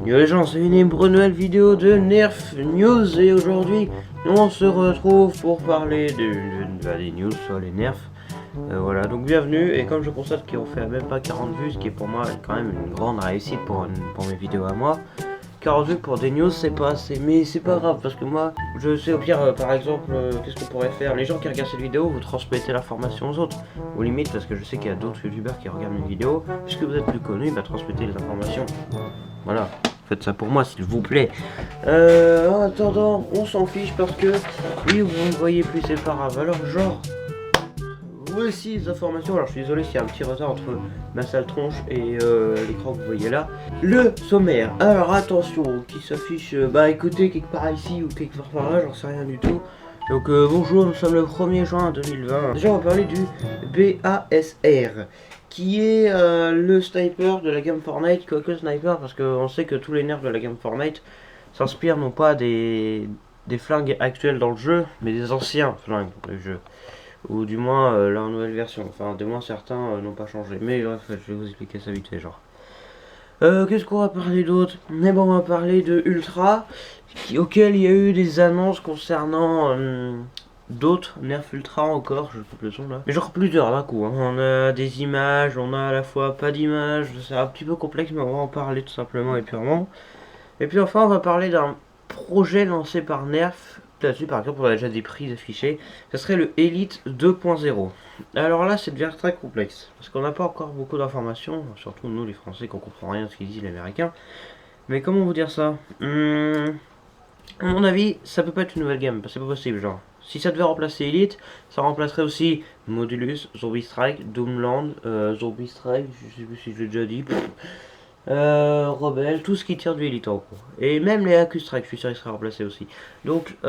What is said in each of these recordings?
Yo les gens, c'est une nouvelle vidéo de Nerf News et aujourd'hui on se retrouve pour parler des news sur les Nerfs. Voilà, donc bienvenue, et comme je constate qu'ils ont fait même pas 40 vues, ce qui est pour moi quand même une grande réussite pour mes vidéos à moi. 40 vues pour des news c'est pas assez, mais c'est pas grave parce que moi je sais au pire par exemple qu'est-ce qu'on pourrait faire. Les gens qui regardent cette vidéo, vous transmettez l'information aux autres, aux limites, parce que je sais qu'il y a d'autres youtubeurs qui regardent mes vidéos, puisque vous êtes plus connus, bah transmettez les informations. Voilà, faites ça pour moi s'il vous plaît. En attendant, on s'en fiche parce que oui, vous ne voyez plus, c'est pas grave. Alors genre, voici les informations. Alors je suis désolé s'il y a un petit retard entre ma sale tronche et l'écran que vous voyez là. Le sommaire, alors attention, qui s'affiche, bah écoutez, quelque part ici ou quelque part par là, j'en sais rien du tout. Donc bonjour, nous sommes le 1er juin 2020. Déjà on va parler du BASR, qui est le sniper de la gamme Fortnite, quoique sniper, parce qu'on sait que tous les nerfs de la gamme Fortnite s'inspirent non pas des flingues actuels dans le jeu, mais des anciens flingues du jeu. Ou du moins leur nouvelle version, enfin du moins certains n'ont pas changé. Mais bref, je vais vous expliquer ça vite fait genre. Qu'est-ce qu'on va parler d'autre? Mais bon, on va parler de Ultra, auquel il y a eu des annonces concernant d'autres nerfs Ultra encore, je coupe le son là. Mais genre plusieurs d'un coup, hein. On a des images, on a à la fois pas d'images, c'est un petit peu complexe mais on va en parler tout simplement et purement. Et puis enfin on va parler d'un projet lancé par Nerf. Là-dessus par exemple on a déjà des prix affichés. Ça serait le Elite 2.0. Alors là c'est devient très complexe, parce qu'on n'a pas encore beaucoup d'informations, surtout nous les Français qu'on comprend rien de ce qu'ils disent les Américains. Mais comment vous dire ça? À mon avis, ça peut pas être une nouvelle gamme, c'est pas possible, genre. Si ça devait remplacer Elite, ça remplacerait aussi Modulus, Zombie Strike, Doomland, Zombie Strike, je sais plus si je l'ai déjà dit, Rebelle, tout ce qui tire du Elite en gros. Et même les Accu Strike, je suis sûr qu'ils seraient remplacés aussi. Donc, ça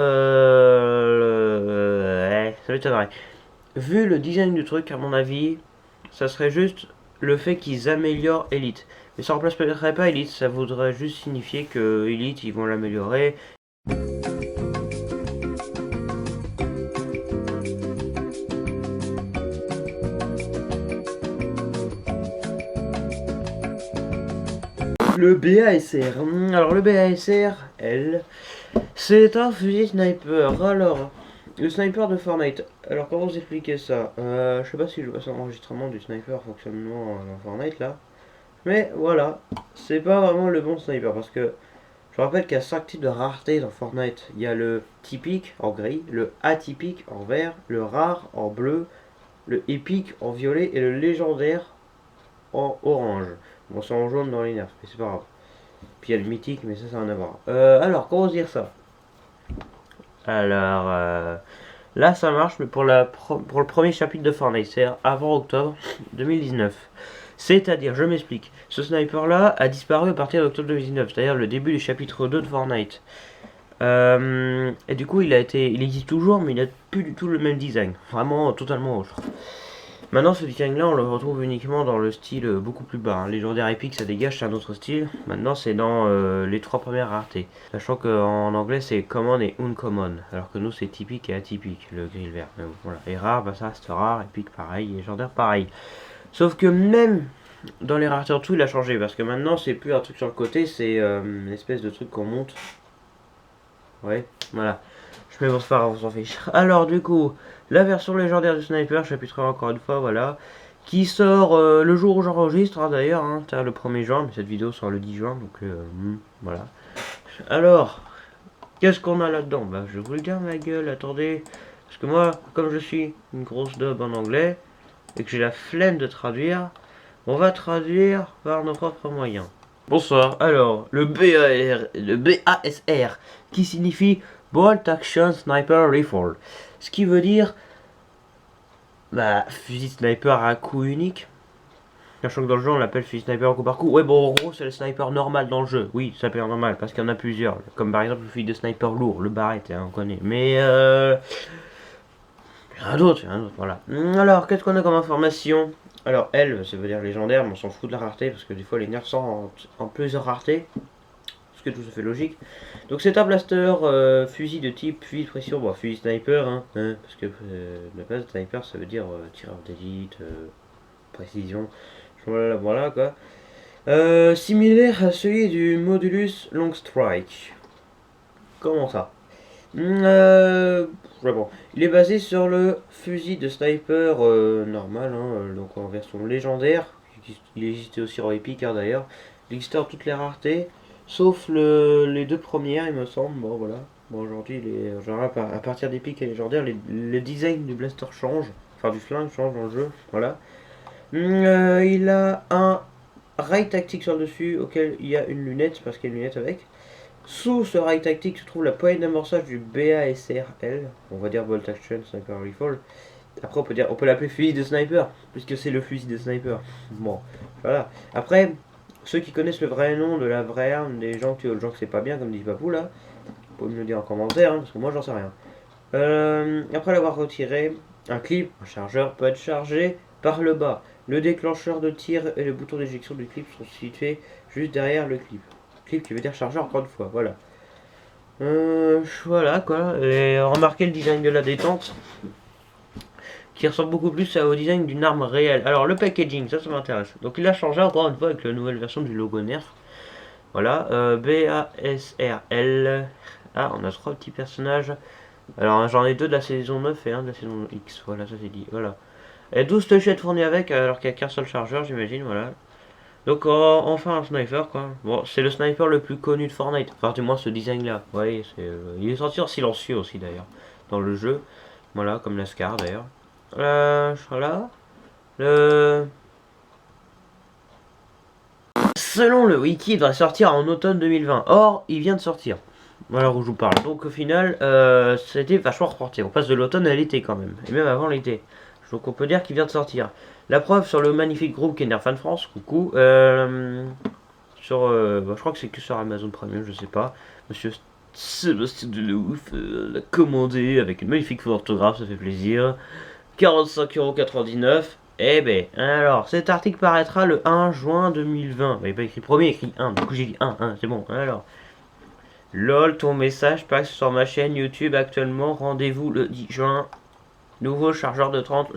m'étonnerait. Vu le design du truc, à mon avis, ça serait juste le fait qu'ils améliorent Elite. Mais ça remplacerait pas Elite, ça voudrait juste signifier que Elite, ils vont l'améliorer. Le BASR. Alors le BASR, c'est un fusil sniper. Alors, le sniper de Fortnite. Alors comment vous expliquer ça? Je sais pas si je passe un enregistrement du sniper fonctionnement dans Fortnite là. Mais voilà, c'est pas vraiment le bon sniper parce que je rappelle qu'il y a 5 types de rareté dans Fortnite. Il y a le typique en gris, le atypique en vert, le rare en bleu, le épique en violet et le légendaire en orange. Bon, c'est en jaune dans les nerfs, mais c'est pas grave. Puis il y a le mythique, mais ça, ça n'a rien à voir. Alors, comment dire ça? Alors, là, ça marche, mais pour le premier chapitre de Fortnite, c'est-à-dire avant octobre 2019. C'est-à-dire, je m'explique, ce sniper-là a disparu à partir d'octobre 2019, c'est-à-dire le début du chapitre 2 de Fortnite. Et du coup, il existe toujours, mais il n'a plus du tout le même design. Vraiment, totalement autre. Maintenant, ce design-là, on le retrouve uniquement dans le style beaucoup plus bas, hein. Légendaire épique, ça dégage, c'est un autre style. Maintenant, c'est dans les 3 premières raretés. Sachant qu'en anglais, c'est common et uncommon. Alors que nous, c'est typique et atypique, le gris vert. Mais bon, voilà. Et rare, bah ça reste rare. Épique, pareil. Et légendaire, pareil. Sauf que même dans les raretés en dessous, il a changé. Parce que maintenant, c'est plus un truc sur le côté, c'est une espèce de truc qu'on monte. Ouais, voilà. Je mets bon, c'est pas grave, on s'en fiche. Alors, du coup, la version légendaire du sniper, chapitre 1, encore une fois, voilà. Qui sort le jour où j'enregistre, hein, d'ailleurs, hein, le 1er juin, mais cette vidéo sort le 10 juin, donc voilà. Alors, qu'est-ce qu'on a là-dedans? Bah, je vais vous le dire, ma gueule, attendez. Parce que moi, comme je suis une grosse daube en anglais, et que j'ai la flemme de traduire, on va traduire par nos propres moyens. Bonsoir, alors, le BASR, qui signifie Bolt Action Sniper Rifle. Ce qui veut dire, bah, fusil sniper à coup unique. Sachant que dans le jeu, on l'appelle fusil sniper à coup par coup. Ouais, bon, en gros, c'est le sniper normal dans le jeu. Oui, ça s'appelle normal, parce qu'il y en a plusieurs. Comme par exemple le fusil de sniper lourd, le barrette, hein, on connaît. Mais, il y en a d'autres, voilà. Alors, qu'est-ce qu'on a comme information? Alors, elle, ça veut dire légendaire, mais on s'en fout de la rareté, parce que des fois, les nerfs sont en plusieurs raretés. Ce qui est tout à fait logique. Donc c'est un blaster fusil de type fusil de pression, bon fusil sniper, hein, parce que la base sniper ça veut dire tireur d'élite, précision, voilà quoi. Similaire à celui du Modulus Long Strike. Comment ça? Ouais, bon. Il est basé sur le fusil de sniper normal, hein, donc en version légendaire. Il existait aussi en épique hein, d'ailleurs. Il existait en toutes les raretés, sauf les deux premières, il me semble. Bon, voilà. Bon, aujourd'hui, genre, à partir d'épique et légendaire, le design du blaster change. Enfin, du flingue change dans le jeu. Voilà. Il a un rail tactique sur le dessus auquel il y a une lunette, parce qu'il y a une lunette avec. Sous ce rail tactique se trouve la poignée d'amorçage du BASRL, on va dire Bolt Action Sniper Rifle. Après on peut l'appeler fusil de sniper, puisque c'est le fusil de sniper. Bon, voilà. Après, ceux qui connaissent le vrai nom de la vraie arme, des gens qui que c'est pas bien, comme dit Papou là, vous pouvez me le dire en commentaire, hein, parce que moi j'en sais rien. Après l'avoir retiré, un clip, un chargeur peut être chargé par le bas. Le déclencheur de tir et le bouton d'éjection du clip sont situés juste derrière le clip. Clip qui veut dire chargeur encore une fois, voilà. Voilà quoi, et remarquez le design de la détente qui ressemble beaucoup plus au design d'une arme réelle. Alors le packaging, ça m'intéresse. Donc il a changé encore une fois avec la nouvelle version du logo Nerf. Voilà, BASRL. Ah, on a 3 petits personnages. Alors j'en ai 2 de la saison 9 et 1 de la saison X, voilà, ça c'est dit, voilà. Et 12 touchettes fournies avec, alors qu'il n'y a qu'un seul chargeur, j'imagine, voilà. Donc enfin un sniper quoi. Bon, c'est le sniper le plus connu de Fortnite. Enfin du moins ce design là. Vous voyez, il est sorti en silencieux aussi d'ailleurs dans le jeu. Voilà, comme la Scar d'ailleurs. Voilà. Le... Selon le wiki, il devrait sortir en automne 2020. Or, il vient de sortir. Voilà où je vous parle. Donc au final, c'était vachement reporté. On passe de l'automne à l'été quand même. Et même avant l'été. Donc on peut dire qu'il vient de sortir. La preuve sur le magnifique groupe Kenner Fan France, coucou. Je crois que c'est que sur Amazon Premium, je sais pas. Monsieur Sébastien Delouf l'a commandé avec une magnifique faute d'orthographe, ça fait plaisir. 45,99€. Eh ben, alors, cet article paraîtra le 1 juin 2020. Il n'est pas écrit premier, écrit 1. Du coup, j'ai dit 1, c'est bon. Alors, lol, ton message passe sur ma chaîne YouTube actuellement. Rendez-vous le 10 juin. Nouveau chargeur de 30.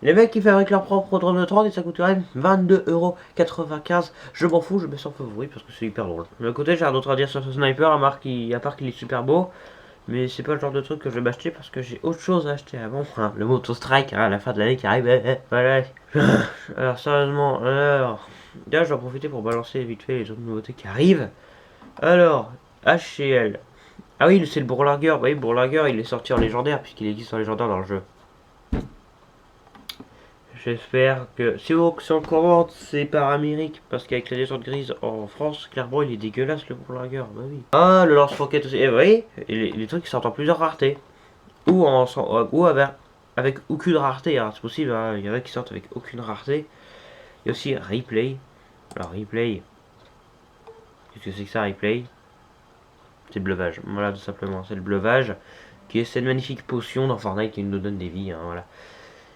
Les mecs qui fabriquent leur propre drone de 30 et ça coûterait 22,95€. Je m'en fous, je mets sans favori parce que c'est hyper drôle. De l'autre côté, j'ai rien d'autre à dire sur ce sniper, à part qu'il est super beau. Mais c'est pas le genre de truc que je vais m'acheter parce que j'ai autre chose à acheter avant. Hein, le Moto Strike, à la fin de l'année qui arrive. Voilà. Alors, sérieusement, là, je vais en profiter pour balancer vite fait les autres nouveautés qui arrivent. Alors, HCL. Ah oui, c'est le Bourlager. Oui, Bourlager, il est sorti en légendaire puisqu'il existe en légendaire dans le jeu. J'espère que si on commande, c'est par Amérique parce qu'avec la descente grise en France, clairement, il est dégueulasse le Bourlager. Bah oui. Ah, le lance-roquette aussi. Et vous voyez, les trucs qui sortent en plusieurs raretés. Ou avec aucune rareté. Alors, c'est possible, hein, il y en a qui sortent avec aucune rareté. Il y a aussi Replay. Alors, Replay. Qu'est-ce que c'est que ça, Replay? C'est le bleuvage. Voilà, tout simplement. C'est le bleuvage qui est cette magnifique potion dans Fortnite qui nous donne des vies. Hein, voilà.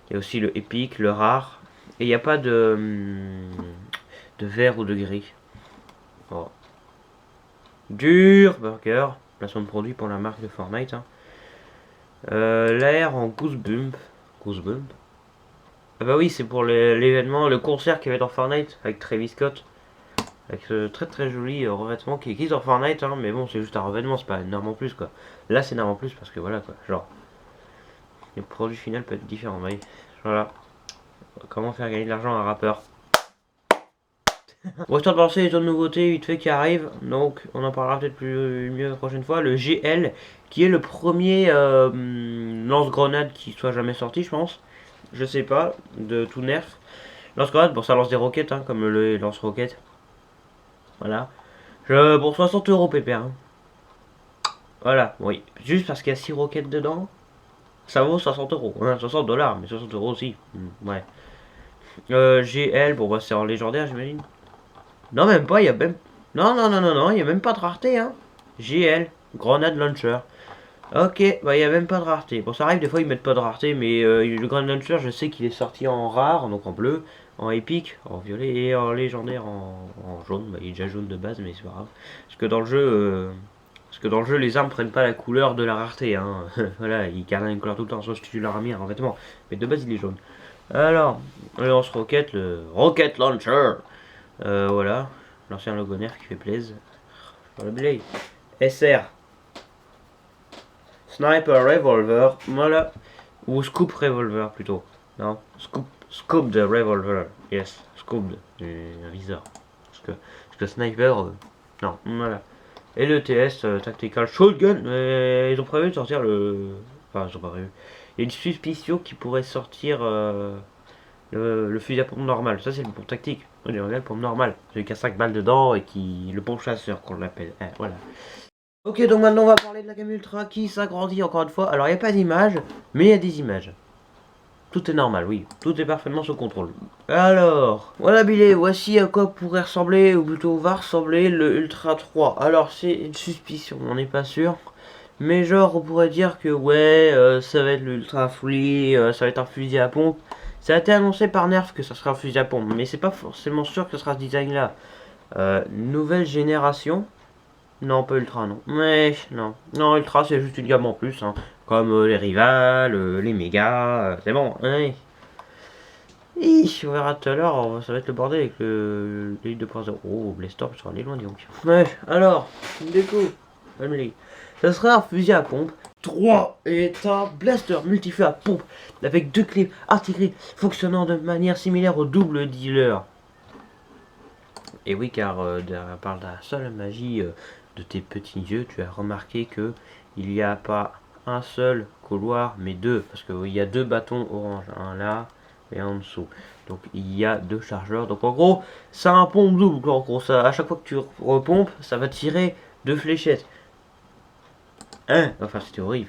Il y a aussi le épique, le rare. Et il n'y a pas de vert ou de gris. Oh. Dur Burger. Placement de produit pour la marque de Fortnite. Hein. L'air en Goosebump. Goosebump. Ah bah oui, c'est pour l'événement, le concert qui va être en Fortnite avec Travis Scott. Avec ce très très joli revêtement qui existe en Fortnite. Hein, mais bon, c'est juste un revêtement, c'est pas énorme en plus quoi. Là, c'est énorme en plus parce que voilà quoi. Genre, le produit final peut être différent. Voyez. Voilà. Comment faire gagner de l'argent à un rappeur. Bon, histoire de penser les autres nouveautés vite fait qui arrivent, donc on en parlera peut-être mieux la prochaine fois. Le GL, qui est le premier lance-grenade qui soit jamais sorti, je pense. Je sais pas, de tout nerf. Lance-grenade, bon, ça lance des roquettes, hein, comme le lance-roquettes. Voilà. Pour 60€ pépère. Hein. Voilà, oui. Juste parce qu'il y a 6 roquettes dedans, ça vaut 60€. Hein, 60$, mais 60€ aussi. Ouais. GL, bon, bah, c'est en légendaire, j'imagine. Non, même pas, il y a même... Non, il y a même pas de rareté, hein. GL, Grenade Launcher. Ok, bah il y a même pas de rareté. Bon, ça arrive, des fois ils mettent pas de rareté, mais le Grenade Launcher, je sais qu'il est sorti en rare, donc en bleu, en épique, en violet, et en légendaire en jaune. Bah il est déjà jaune de base, mais c'est pas grave. Parce que dans le jeu, les armes prennent pas la couleur de la rareté, hein. Voilà, ils gardent une couleur tout le temps, sauf si tu leur as mis un vêtement. Mais de base, il est jaune. Alors, le lance-roquette, le Rocket Launcher. Voilà, l'ancien logo Nerf qui fait plaisir. Voilà, Blade. SR. Sniper Revolver, voilà. Ou Scoop Revolver plutôt. Non, Scoop de Revolver. Yes, Scoop du viseur. Parce que Sniper, non, voilà. Et le TS Tactical Shotgun, ils ont prévu de sortir le. Enfin, ils ont pas prévu. Il y a une suspicion qui pourrait sortir le fusil à pompe normal. Ça, c'est le pompe tactique. On dirait le pompe normal. Celui qui a 5 balles dedans et qui. Le pompe chasseur qu'on l'appelle. Voilà. Ok, donc maintenant on va parler de la gamme Ultra qui s'agrandit encore une fois. Alors il n'y a pas d'image, mais il y a des images. Tout est normal, oui. Tout est parfaitement sous contrôle. Alors, voilà Billy, voici à quoi pourrait ressembler, ou plutôt va ressembler le Ultra 3. Alors c'est une suspicion, on n'est pas sûr. Mais genre on pourrait dire que ouais, ça va être l'Ultra Free, ça va être un fusil à pompe. Ça a été annoncé par Nerf que ça sera un fusil à pompe, mais c'est pas forcément sûr que ce sera ce design là. Nouvelle génération. Non, pas Ultra, non. Mais non. Non, Ultra, c'est juste une gamme en plus. Hein. Comme les rivales, les mégas. C'est bon. Hein. On verra tout à l'heure. Ça va être le bordel avec le 2.0. Oh, Blaster, je serai allé loin, donc. Ouais, alors, déco. Family. Ça sera un fusil à pompe. 3 est un blaster multifeu à pompe avec 2 clés artillerie fonctionnant de manière similaire au double dealer. Et oui, car par la seule magie de tes petits yeux, tu as remarqué que il n'y a pas un seul couloir, mais deux, parce qu'il y a deux bâtons orange, un là et un en dessous. Donc il y a deux chargeurs. Donc en gros, ça a un pompe double. En gros, ça, à chaque fois que tu repompes, ça va tirer deux fléchettes. Hein, enfin c'est théorique,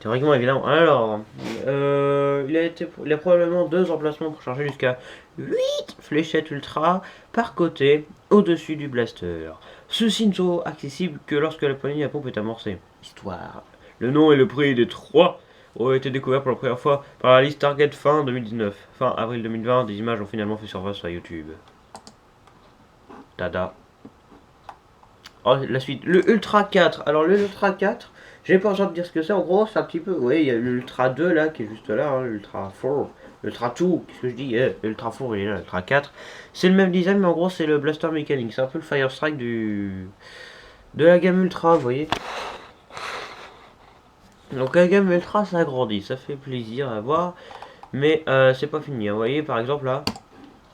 théoriquement évidemment. Alors, il a probablement deux emplacements pour charger jusqu'à 8 fléchettes ultra par côté au-dessus du blaster. Ceci ne sont accessibles que lorsque la poignée à pompe est amorcée. Histoire. Le nom et le prix des trois ont été découverts pour la première fois par la liste Target fin 2019. Fin avril 2020, des images ont finalement fait surface sur YouTube. Tada. Oh, la suite, le Ultra 4. Alors le Ultra 4, j'ai pas besoin de dire ce que c'est. En gros, c'est un petit peu. Oui, il y a l'Ultra 2 là qui est juste là, hein, l'Ultra 4. L'Ultra 2, qu'est-ce que je dis l'Ultra 4, il est là, l'Ultra 4. C'est le même design, mais en gros, c'est le blaster mécanique. C'est un peu le Fire Strike de la gamme Ultra, vous voyez. Donc la gamme Ultra, ça grandit, ça fait plaisir à voir. Mais c'est pas fini, hein. Vous voyez, par exemple là,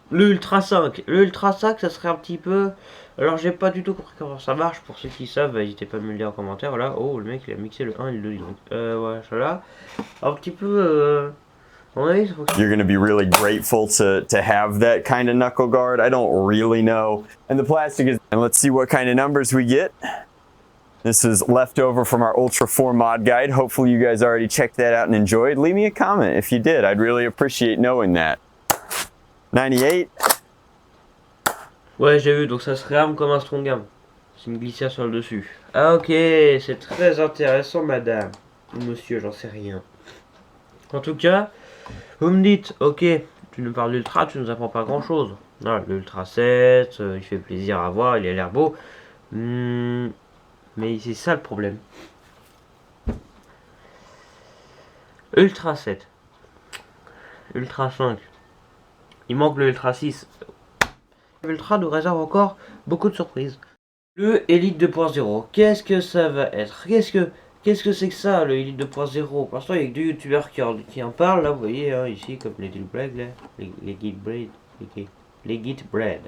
le Ultra 5. Le Ultra 5, ça serait un petit peu. Alors, j'ai pas du tout compris comment ça marche. Pour ceux qui savent, n'hésitez pas à me le dire en commentaire. Voilà. Oh, le mec, il a mixé le 1 et le 2. Donc, voilà. Un petit peu. On a vu, ça fonctionne. You're going to be really grateful to have that kind of knuckle guard. I don't really know. And the plastic is. And let's see what kind of numbers we get. This is leftover from our Ultra 4 mod guide. Hopefully, you guys already checked that out and enjoyed. Leave me a comment if you did. I'd really appreciate knowing that. 98. Ouais, j'ai vu, donc ça se réarme comme un Strongam. C'est une glissière sur le dessus. Ah, ok, c'est très intéressant, madame. Ou monsieur, j'en sais rien. En tout cas, vous me dites, ok, tu nous parles d'Ultra, tu nous apprends pas grand chose. Voilà, l'Ultra 7, il fait plaisir à voir, il a l'air beau. Mais c'est ça le problème. Ultra 7. Ultra 5. Il manque le Ultra 6. Ultra nous réserve encore beaucoup de surprises. Le Elite 2.0, qu'est-ce que ça va être? Qu'est-ce que c'est que ça, le Elite 2.0? Pour l'instant, il y a que deux youtubeurs qui en parlent, là, vous voyez, hein, ici, comme les Dilbrag, là, les Gitbread, les Gitbread.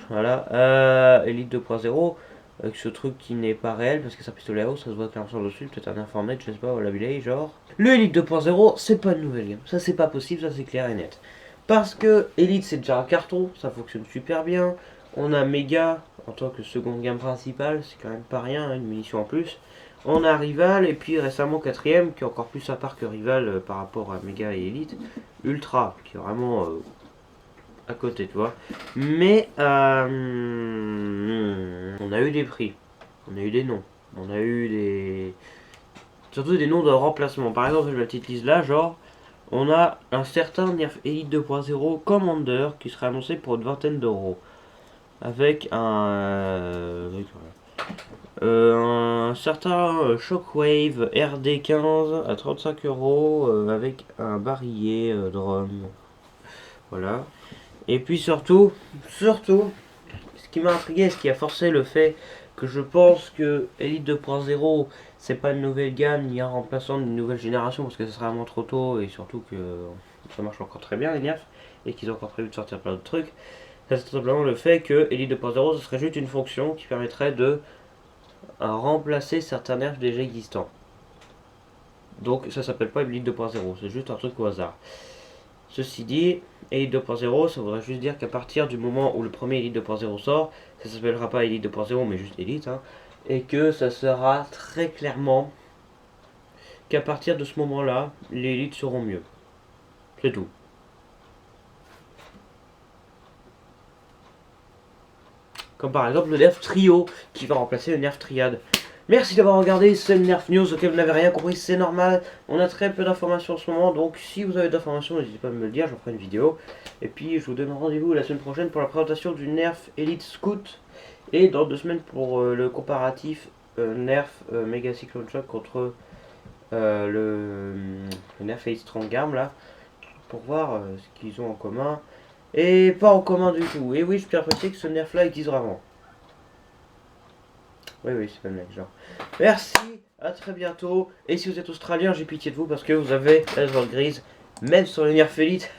Voilà, Elite 2.0, avec ce truc qui n'est pas réel, parce que ça pistolet à eau, ça se voit clairement sur dessus, peut-être un Infornet, je sais pas, voilà, genre. Le Elite 2.0, c'est pas une nouvelle gamme, ça c'est pas possible, ça c'est clair et net. Parce que Elite c'est déjà un carton, ça fonctionne super bien. On a Mega en tant que seconde gamme principale, c'est quand même pas rien, hein, une munition en plus. On a Rival et puis récemment quatrième qui est encore plus à part que Rival par rapport à Mega et Elite. Ultra qui est vraiment à côté, tu vois. Mais on a eu des prix, on a eu des noms, on a eu des... Surtout des noms de remplacement. Par exemple, la petite liste là, genre... On a un certain Nerf Elite 2.0 Commander qui sera annoncé pour une vingtaine d'euros. Avec un certain Shockwave RD15 à 35 euros avec un barillet drum. Voilà. Et puis surtout, ce qui m'a intrigué, ce qui a forcé le fait que je pense que Elite 2.0 c'est pas une nouvelle gamme ni un remplaçant d'une nouvelle génération parce que ce sera vraiment trop tôt et surtout que ça marche encore très bien les nerfs et qu'ils ont encore prévu de sortir plein de trucs. C'est tout simplement le fait que Elite 2.0 ce serait juste une fonction qui permettrait de remplacer certains nerfs déjà existants. Donc ça s'appelle pas Elite 2.0, c'est juste un truc au hasard. Ceci dit, Elite 2.0, ça voudrait juste dire qu'à partir du moment où le premier Elite 2.0 sort, ça s'appellera pas Elite 2.0 mais juste Elite, hein, et que ça sera très clairement qu'à partir de ce moment-là, les élites seront mieux. C'est tout. Comme par exemple le nerf trio qui va remplacer le nerf triade. Merci d'avoir regardé, c'est le Nerf News, ok vous n'avez rien compris, c'est normal. On a très peu d'informations en ce moment, donc si vous avez d'informations, n'hésitez pas à me le dire, j'en ferai une vidéo. Et puis je vous donne rendez-vous la semaine prochaine pour la présentation du Nerf Elite Scout. Et dans 2 semaines pour le comparatif Nerf Mega Cyclone Shock contre le Nerf Elite Strong Arm là. Pour voir ce qu'ils ont en commun. Et pas en commun du tout. Et oui, je peux apprécier que ce Nerf là existe vraiment. Oui, c'est le mec, genre. Merci, à très bientôt. Et si vous êtes australien, j'ai pitié de vous parce que vous avez la zone grise, même sur les nerfs élites.